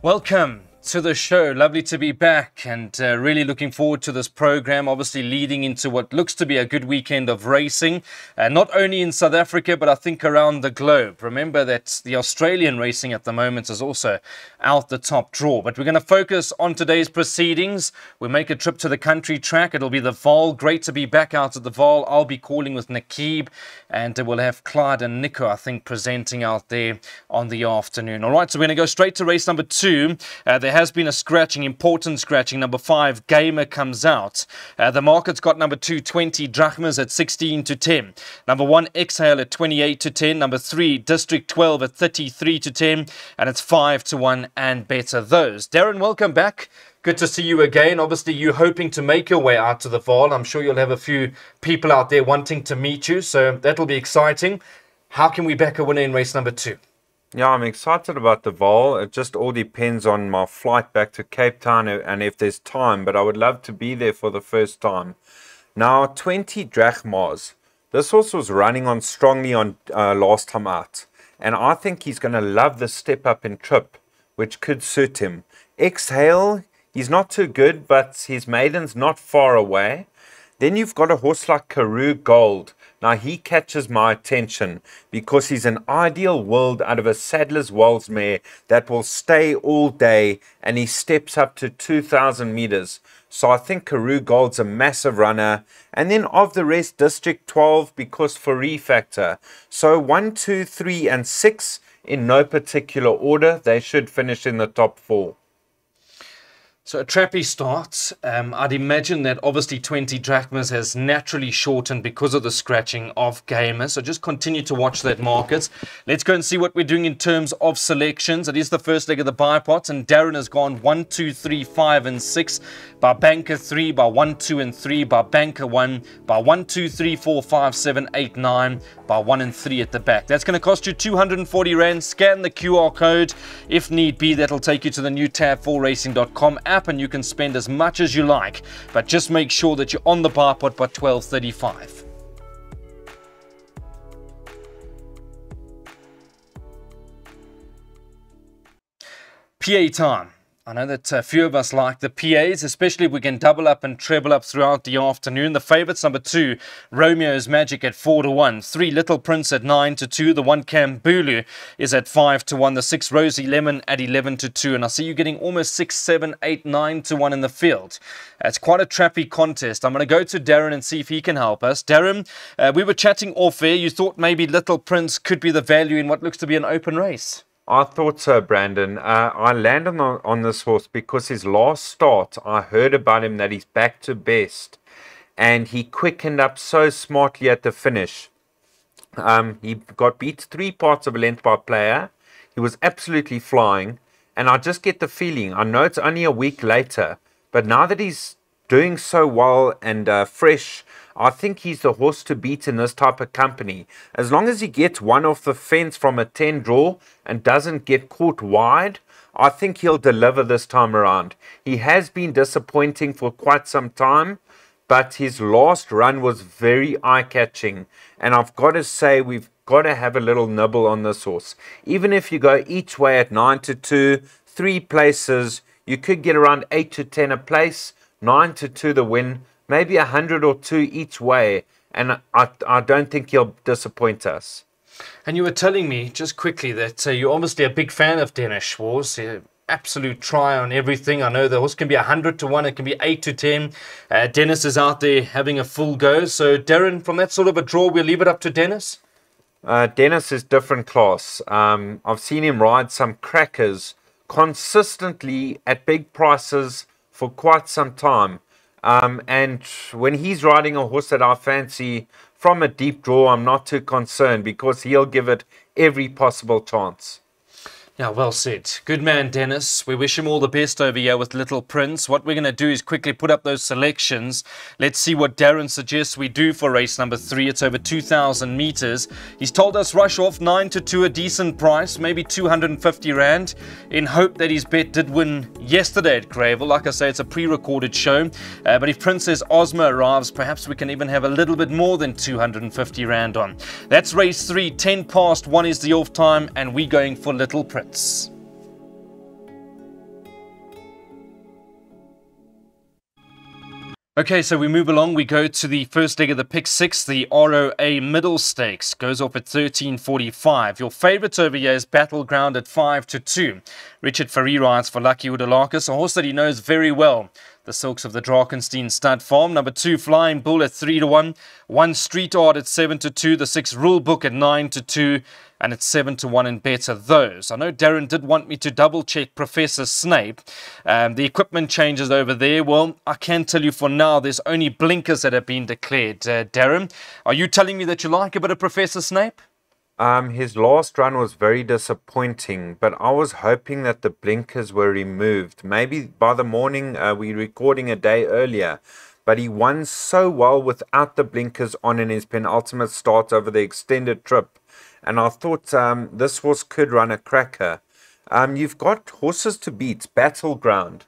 Welcome to the show. Lovely to be back and really looking forward to this program, obviously leading into what looks to be a good weekend of racing, not only in South Africa, but I think around the globe. Remember that the Australian racing at the moment is also out the top draw, but we're going to focus on today's proceedings. We'll make a trip to the country track. It'll be the Vaal. Great to be back out at the Vaal. I'll be calling with Nakib, and we'll have Clyde and Nico, I think, presenting out there on the afternoon. All right, so we're going to go straight to race number 2. There has been a scratching, important scratching. Number 5, Gamer comes out. The market's got number 2, 20 drachmas at 16 to 10. Number 1, Exhale at 28 to 10. Number 3, District 12 at 33 to 10. And it's 5 to 1 and better those. Darren, welcome back. Good to see you again. Obviously, you're hoping to make your way out to the Vaal. I'm sure you'll have a few people out there wanting to meet you, so that'll be exciting. How can we back a winner in race number 2? Yeah, I'm excited about the Vaal. It just all depends on my flight back to Cape Town and if there's time, but I would love to be there for the first time. Now, 20 drachmas. This horse was running on strongly on last time out, and I think he's going to love the step up in trip, which could suit him. Exhale, he's not too good, but his maiden's not far away. Then you've got a horse like Karoo Gold. Now, he catches my attention because he's an ideal world out of a Saddler's Wells mare that will stay all day, and he steps up to 2,000 meters. So I think Karoo Gold's a massive runner. And then of the rest, District 12 because for factor. So 1, 2, 3, and 6 in no particular order. They should finish in the top 4. So a trappy start. I'd imagine that obviously 20 drachmas has naturally shortened because of the scratching of Gamer. So just continue to watch that market. Let's go and see what we're doing in terms of selections. It is the first leg of the bipot, and Darren has gone 1, 2, 3, 5, and 6. By Banker 3, by 1, 2, and 3, by Banker 1, by 1, 2, 3, 4, 5, 7, 8, 9, by 1 and 3 at the back. That's going to cost you 240 Rand. Scan the QR code. If need be, that'll take you to the new tab4racing.com app, and you can spend as much as you like, but just make sure that you're on the bipot by 12:35. PA time. I know that a few of us like the PAs, especially if we can double up and treble up throughout the afternoon. The favourites, number 2, Romeo's Magic at 4 to 1. 3, Little Prince at 9 to 2. The 1, Kambulu is at 5 to 1. The 6, Rosie Lemon at 11 to 2. And I see you getting almost 6, 7, 8, 9 to 1 in the field. It's quite a trappy contest. I'm going to go to Darren and see if he can help us. Darren, we were chatting off air. You thought maybe Little Prince could be the value in what looks to be an open race. I thought so, Brandon. I landed on this horse because his last start, I heard about him that he's back to best. And he quickened up so smartly at the finish. He got beat 3 parts of a length by player. He was absolutely flying. And I just get the feeling, I know it's only a week later, but now that he's doing so well and fresh, I think he's the horse to beat in this type of company. As long as he gets one off the fence from a 10 draw and doesn't get caught wide, I think he'll deliver this time around. He has been disappointing for quite some time, but his last run was very eye-catching. And I've got to say, we've got to have a little nibble on this horse. Even if you go each way at 9 to 2, 3 places, you could get around 8 to 10 a place, 9 to 2 the win. Maybe 100 or 2 each way, and I don't think he'll disappoint us. And you were telling me, just quickly, that you're obviously a big fan of Dennis Schwarz. Absolute try on everything. I know the horse can be 100 to 1, it can be 8 to 10. Dennis is out there having a full go. So, Darren, from that sort of a draw, we'll leave it up to Dennis? Dennis is different class. I've seen him ride some crackers consistently at big prices for quite some time. And when he's riding a horse that I fancy from a deep draw, I'm not too concerned because he'll give it every possible chance. Yeah, well said. Good man, Dennis. We wish him all the best over here with Little Prince. What we're going to do is quickly put up those selections. Let's see what Darren suggests we do for race number 3. It's over 2,000 meters. He's told us rush off 9 to 2, a decent price, maybe 250 Rand, in hope that his bet did win yesterday at Gravel. Like I say, it's a pre-recorded show. But if Princess Ozma arrives, perhaps we can even have a little bit more than 250 Rand on. That's race 3, 10 past 1 is the off time, and we're going for Little Prince. Okay, so we move along. We go to the first leg of the pick six. The ROA Middle Stakes goes off at 13.45. Your favourite over here is Battleground at 5-2. Richard Fourie rides for Lucky Udalakis, a horse that he knows very well. The Silks of the Drakenstein Stud Farm. Number 2, Flying Bull at 3-1. 1, Street Art at 7-2. The 6, Rule Book at 9-2. And it's 7-1 and better those. I know Darren did want me to double check Professor Snape. The equipment changes over there. Well, I can tell you for now, there's only blinkers that have been declared. Darren, are you telling me that you like a bit of Professor Snape? His last run was very disappointing, but I was hoping that the blinkers were removed. Maybe by the morning, we're recording a day earlier, but he won so well without the blinkers on in his penultimate start over the extended trip. And I thought this horse could run a cracker. You've got horses to beat. Battleground.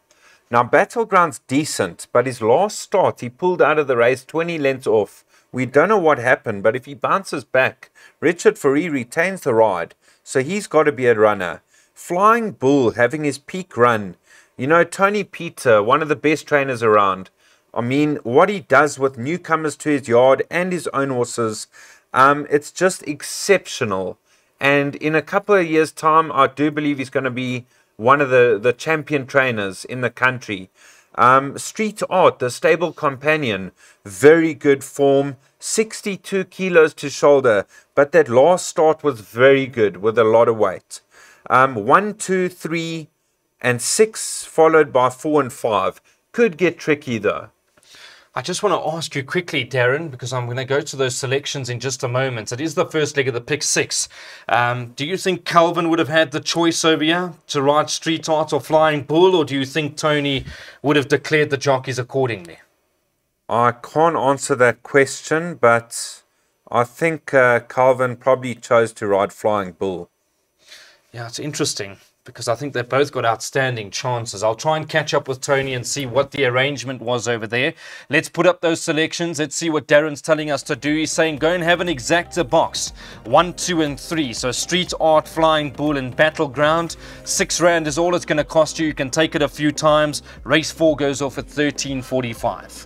Now, Battleground's decent, but his last start, he pulled out of the race 20 lengths off. We don't know what happened, but if he bounces back, Richard Fourie retains the ride, so he's got to be a runner. Flying Bull having his peak run. You know, Tony Peter, one of the best trainers around. I mean, what he does with newcomers to his yard and his own horses, it's just exceptional. And in a couple of years' time, I do believe he's going to be one of the champion trainers in the country. Street Art, the stable companion, very good form, 62 kilos to shoulder, but that last start was very good with a lot of weight. 1, 2, 3, and 6, followed by 4 and 5. Could get tricky though. I just want to ask you quickly, Darren, because I'm going to go to those selections in just a moment. It is the first leg of the pick six. Do you think Calvin would have had the choice over here to ride Street Art or Flying Bull, or do you think Tony would have declared the jockeys accordingly? I can't answer that question, but I think Calvin probably chose to ride Flying Bull. Yeah, it's interesting, because I think they've both got outstanding chances. I'll try and catch up with Tony and see what the arrangement was over there. Let's put up those selections. Let's see what Darren's telling us to do. He's saying go and have an exacta box. 1, 2, and 3. So Street Art, Flying Bull, and Battleground. 6 rand is all it's going to cost you. You can take it a few times. Race 4 goes off at 13.45.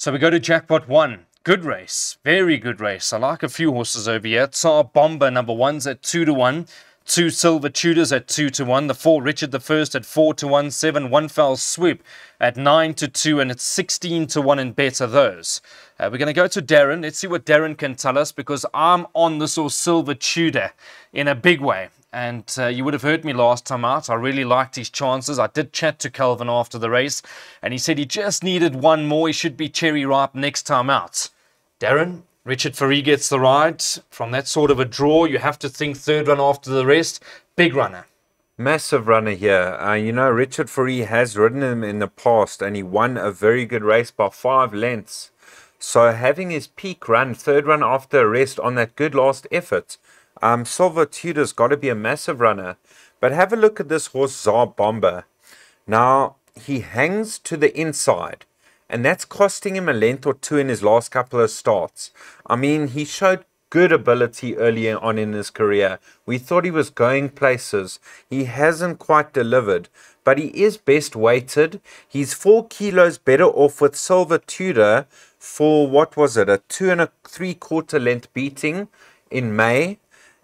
So we go to Jackpot 1. Good race. Very good race. I like a few horses over here. Tsar Bomber, number 1's at 2-1. 2 Silver Tudors at 2-1. The 4 Richard the First at 4-1. 7 One Foul Swoop at 9-2. And it's 16-1 and better those. We're going to go to Darren. Let's see what Darren can tell us, because I'm on this all Silver Tudor in a big way. And you would have heard me last time out. I really liked his chances. I did chat to Calvin after the race, and he said he just needed one more. He should be cherry ripe next time out. Darren, Richard Fourie gets the ride. From that sort of a draw, you have to think third run after the rest. Big runner. Massive runner here. You know, Richard Fourie has ridden him in the past, and he won a very good race by 5 lengths. So having his peak run, third run after a rest on that good last effort, Silver Tudor's got to be a massive runner. But have a look at this horse, Tsar Bomber. Now, he hangs to the inside, and that's costing him a length or 2 in his last couple of starts. I mean, he showed good ability early on in his career. We thought he was going places. He hasn't quite delivered, but he is best weighted. He's 4 kilos better off with Silver Tudor for, what was it, a 2 3/4 length beating in May.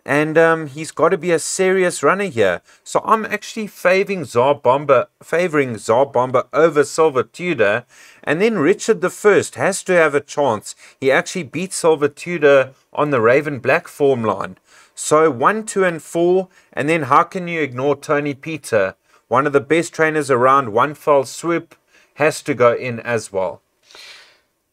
And he's got to be a serious runner here. So I'm actually favoring Tsar Bomber over Silver Tudor. And then Richard the First has to have a chance. He actually beat Silver Tudor on the Raven Black form line. So 1, 2, and 4. And then how can you ignore Tony Peter? One of the best trainers around. One Foul Swoop has to go in as well.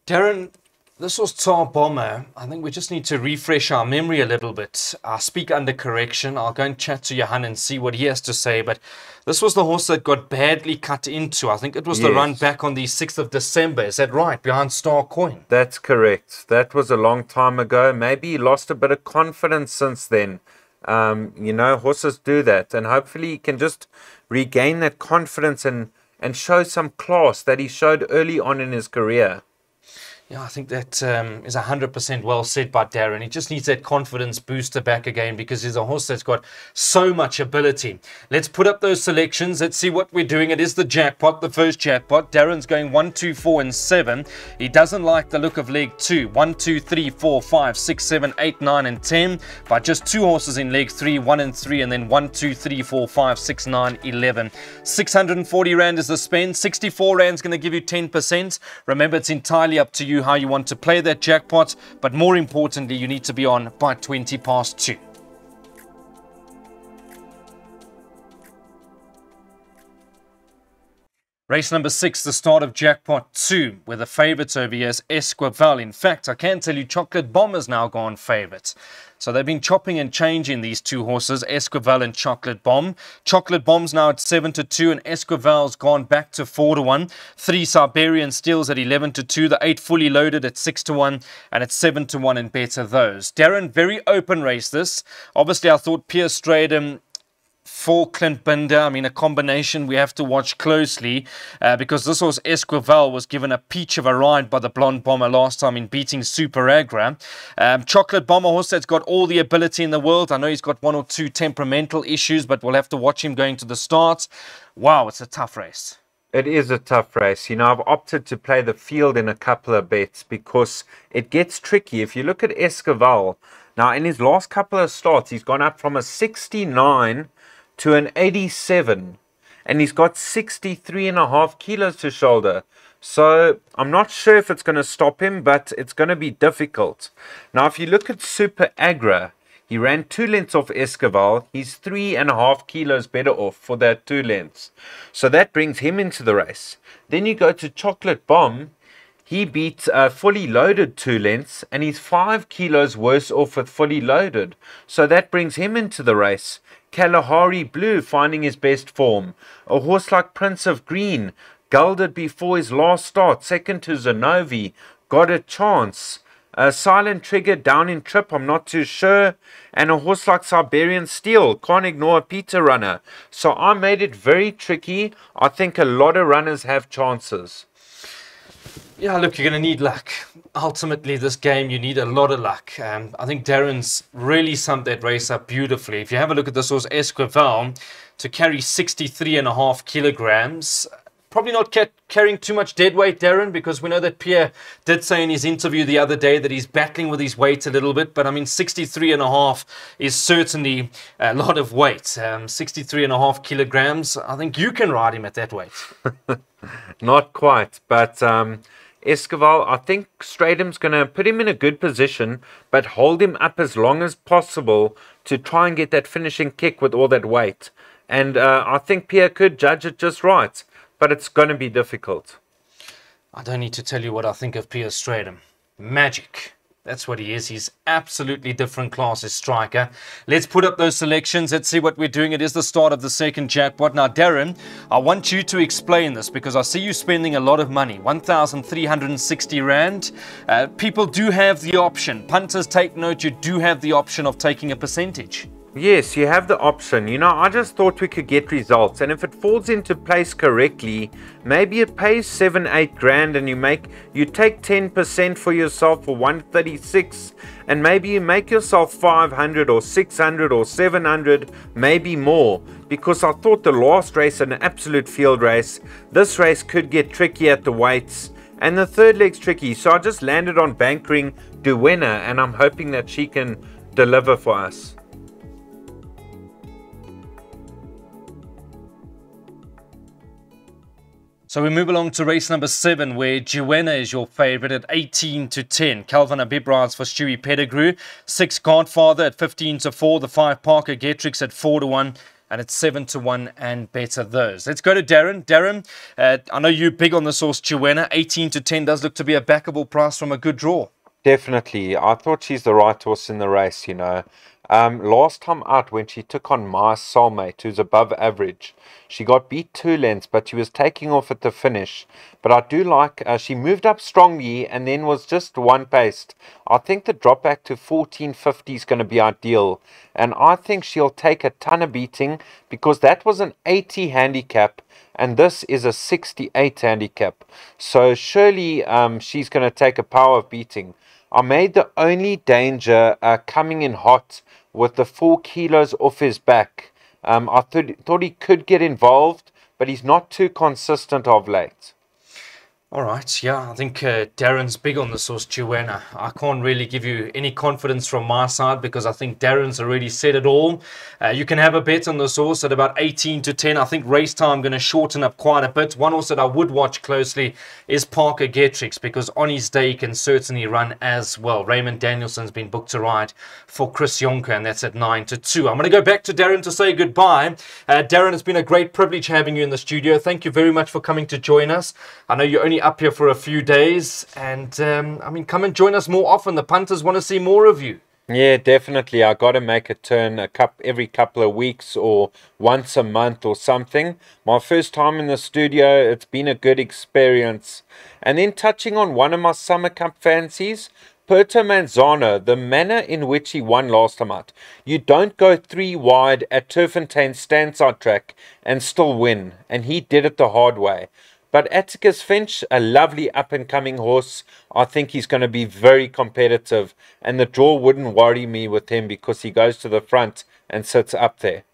Darren, this was Tsar Bomber. I think we just need to refresh our memory a little bit. I'll speak under correction. I'll go and chat to Johan and see what he has to say. But this was the horse that got badly cut into. I think it was the run back on the 6th of December. Is that right? Behind Star Coin. That's correct. That was a long time ago. Maybe he lost a bit of confidence since then. You know, horses do that. And hopefully he can just regain that confidence and show some class that he showed early on in his career. Yeah, I think that is 100% well said by Darren. He just needs that confidence booster back again because he's a horse that's got so much ability. Let's put up those selections. Let's see what we're doing. It is the jackpot, the first jackpot. Darren's going 1, 2, 4, and 7. He doesn't like the look of leg 2. 1, 2, 3, 4, 5, 6, 7, 8, 9, and 10. But just 2 horses in leg 3, 1 and 3, and then 1, 2, 3, 4, 5, 6, 9, 11. 640 Rand is the spend. 64 Rand is going to give you 10%. Remember, it's entirely up to you how you want to play that jackpot, but more importantly, you need to be on by 20 past 2. Race number 6, the start of Jackpot 2, where the favourites over here is Esquivel. In fact, I can tell you Chocolate Bomb has now gone favourite. So they've been chopping and changing these two horses, Esquivel and Chocolate Bomb. Chocolate Bomb's now at 7-2 and Esquivel's gone back to 4-1. 3 Siberian Steels at 11-2. The 8 Fully Loaded at 6-1 and at 7-1 and better those. Darren, very open race this. Obviously, I thought Pierce Stradum for Clint Binder, I mean, a combination we have to watch closely because this horse Esquivel was given a peach of a ride by the Blonde Bomber last time in beating Super Agra. Chocolate Bomber horse that's got all the ability in the world. I know he's got 1 or 2 temperamental issues, but we'll have to watch him going to the start. Wow, it's a tough race. It is a tough race. You know, I've opted to play the field in a couple of bets because it gets tricky. If you look at Esquivel, now in his last couple of starts, he's gone up from a 69 to an 87, and he's got 63.5 kilos to shoulder. So I'm not sure if it's going to stop him, but it's going to be difficult. Now, if you look at Super Agra, he ran 2 lengths off Esquivel. He's 3.5 kilos better off for that 2 lengths. So that brings him into the race. Then you go to Chocolate Bomb. He beat Fully Loaded 2 lengths, and he's 5 kilos worse off with Fully Loaded. So that brings him into the race. Kalahari Blue finding his best form. A horse like Prince of Green, gelded before his last start, second to Zanovi, got a chance. Silent Trigger down in trip, I'm not too sure. And a horse like Siberian Steel, can't ignore a Peter runner. So I made it very tricky. I think a lot of runners have chances. Yeah, look, you're going to need luck. Ultimately, this game, you need a lot of luck. I think Darren's really summed that race up beautifully. If you have a look at this horse, Esquivel, to carry 63.5 kilograms, probably not carrying too much dead weight, Darren, because we know that Pierre did say in his interview the other day that he's battling with his weight a little bit. But I mean, 63.5 is certainly a lot of weight. 63.5 kilograms, I think you can ride him at that weight. Not quite, but Esquivel, I think Stradum's going to put him in a good position, but hold him up as long as possible to try and get that finishing kick with all that weight. And I think Pierre could judge it just right, but it's going to be difficult. I don't need to tell you what I think of Pierre Stradum. Magic. That's what he is. He's absolutely different class as striker. Let's put up those selections. Let's see what we're doing. It is the start of the second jackpot. Now, Darren, I want you to explain this because I see you spending a lot of money. 1,360 Rand. People do have the option. Punters, take note, you do have the option of taking a percentage. Yes, you have the option. You know, I just thought we could get results, and if it falls into place correctly, maybe it pays 7-8 grand and you take 10% for yourself for 136, and maybe you make yourself 500 or 600 or 700, maybe more, because I thought the last race an absolute field race. This race could get tricky at the weights, and the third leg's tricky, so I just landed on bankering Duenna, and I'm hoping that she can deliver for us. So we move along to race number 7, where Duenna is your favourite at 18-10. Calvin Abib rides for Stewie Pettigrew. 6 Godfather at 15-4. The 5 Parker Getrix at 4-1. And it's 7-1 and better those. Let's go to Darren. Darren, I know you're big on this horse Duenna. 18-10 does look to be a backable price from a good draw. Definitely. I thought she's the right horse in the race, you know. Last time out, when she took on my soulmate, who's above average, she got beat 2 lengths, but she was taking off at the finish. But I do like, she moved up strongly and then was just one paced. I think the drop back to 14.50 is going to be ideal. And I think she'll take a ton of beating because that was an 80 handicap and this is a 68 handicap. So surely she's going to take a power of beating. I made the only danger coming in hot with the 4 kilos off his back. I thought he could get involved, but he's not too consistent of late. All right, yeah, I think Darren's big on this horse, Joanna. I can't really give you any confidence from my side because I think Darren's already said it all. You can have a bet on this horse at about 18-10. I think race time going to shorten up quite a bit. One horse that I would watch closely is Parker Getrix because on his day he can certainly run as well. Raymond Danielson's been booked to ride for Chris Jonker, and that's at 9-2. I'm going to go back to Darren to say goodbye. Darren, it's been a great privilege having you in the studio. Thank you very much for coming to join us. I know you're only up here for a few days, and I mean, come and join us more often. The punters want to see more of you. Yeah, definitely. I got to make a turn every couple of weeks or once a month or something. My first time in the studio, it's been a good experience. And then touching on one of my Summer Cup fancies, Puerto Manzano, the manner in which he won last time out. You don't go 3 wide at Turffontein standside track and still win, and he did it the hard way. But Atticus Finch, a lovely up-and-coming horse. I think he's going to be very competitive. And the draw wouldn't worry me with him because he goes to the front and sits up there.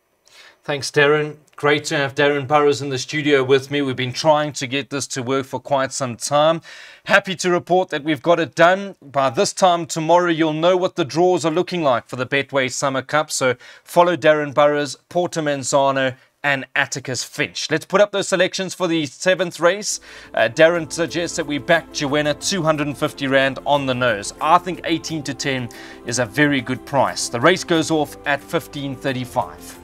Thanks, Darren. Great to have Darren Burrows in the studio with me. We've been trying to get this to work for quite some time. Happy to report that we've got it done. By this time tomorrow, you'll know what the draws are looking like for the Betway Summer Cup. So follow Darren Burrows, Puerto Manzano, and Atticus Finch. Let's put up those selections for the 7th race. Darren suggests that we back Joanna 250 Rand on the nose. I think 18-10 is a very good price. The race goes off at 15.35.